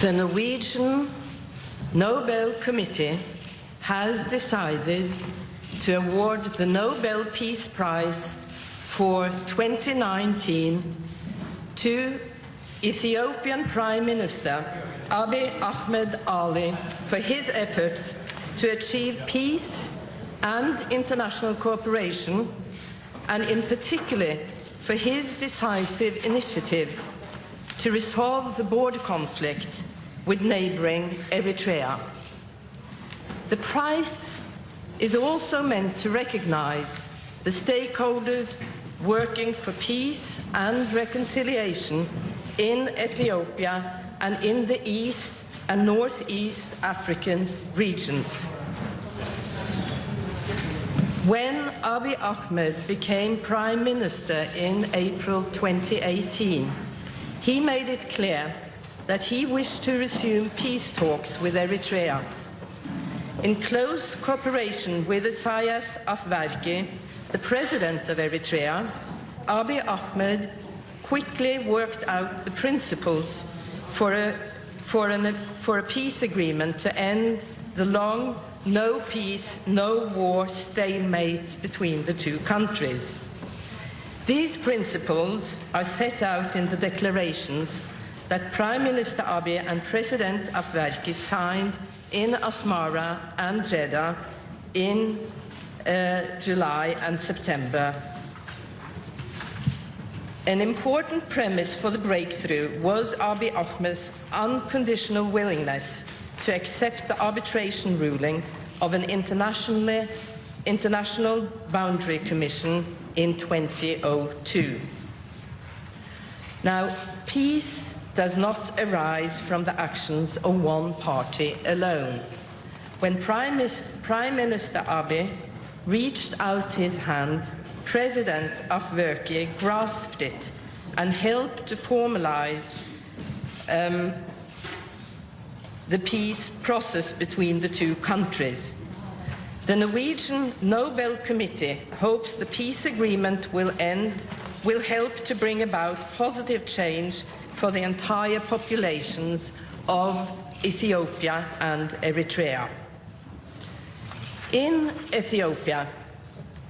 The Norwegian Nobel Committee has decided to award the Nobel Peace Prize for 2019 to Ethiopian Prime Minister Abiy Ahmed for his efforts to achieve peace and international cooperation, and in particular for his decisive initiative to resolve the border conflict with neighboring Eritrea. The prize is also meant to recognize the stakeholders working for peace and reconciliation in Ethiopia and in the East and Northeast African regions. When Abiy Ahmed became Prime Minister in April 2018, he made it clear that he wished to resume peace talks with Eritrea. In close cooperation with Isaias Afwerki, the president of Eritrea, Abiy Ahmed quickly worked out the principles for a peace agreement to end the long no peace, no war stalemate between the two countries. These principles are set out in the declarations that Prime Minister Abiy and President Afwerki signed in Asmara and Jeddah in July and September. An important premise for the breakthrough was Abiy Ahmed's unconditional willingness to accept the arbitration ruling of an international boundary commission in 2002. Now, peace does not arise from the actions of one party alone. When Prime Minister Abiy reached out his hand, President Afwerki grasped it and helped to formalize the peace process between the two countries. The Norwegian Nobel Committee hopes the peace agreement will help to bring about positive change for the entire populations of Ethiopia and Eritrea. In Ethiopia,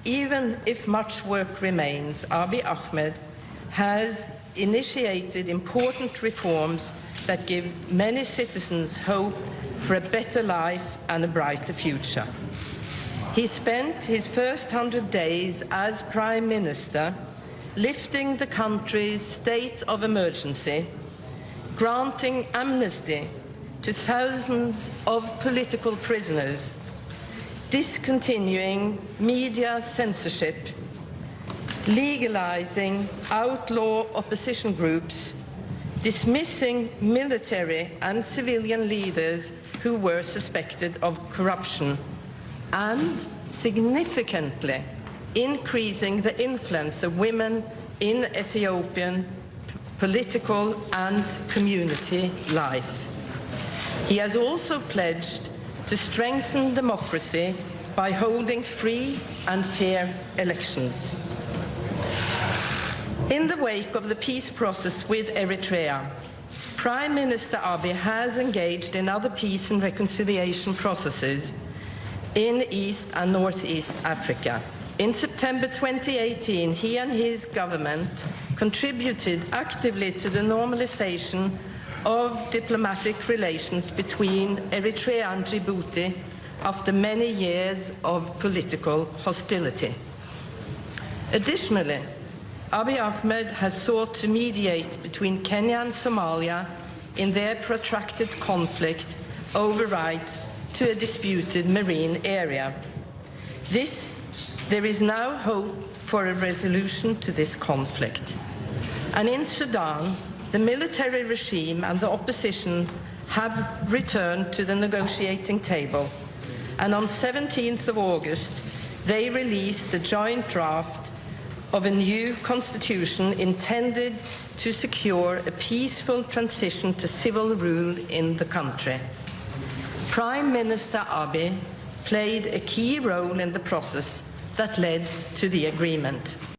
even if much work remains, Abiy Ahmed has initiated important reforms that give many citizens hope for a better life and a brighter future. He spent his first 100 days as Prime Minister lifting the country's state of emergency, granting amnesty to thousands of political prisoners, discontinuing media censorship, legalizing outlaw opposition groups, dismissing military and civilian leaders who were suspected of corruption, and significantly increasing the influence of women in Ethiopian political and community life. He has also pledged to strengthen democracy by holding free and fair elections. In the wake of the peace process with Eritrea, Prime Minister Abiy has engaged in other peace and reconciliation processes in East and Northeast Africa. In September 2018, he and his government contributed actively to the normalization of diplomatic relations between Eritrea and Djibouti after many years of political hostility. Additionally, Abiy Ahmed has sought to mediate between Kenya and Somalia in their protracted conflict over rights to a disputed marine area. There is now hope for a resolution to this conflict. And in Sudan, the military regime and the opposition have returned to the negotiating table. And on 17th of August, they released a joint draft of a new constitution intended to secure a peaceful transition to civil rule in the country. Prime Minister Abiy played a key role in the process that led to the agreement.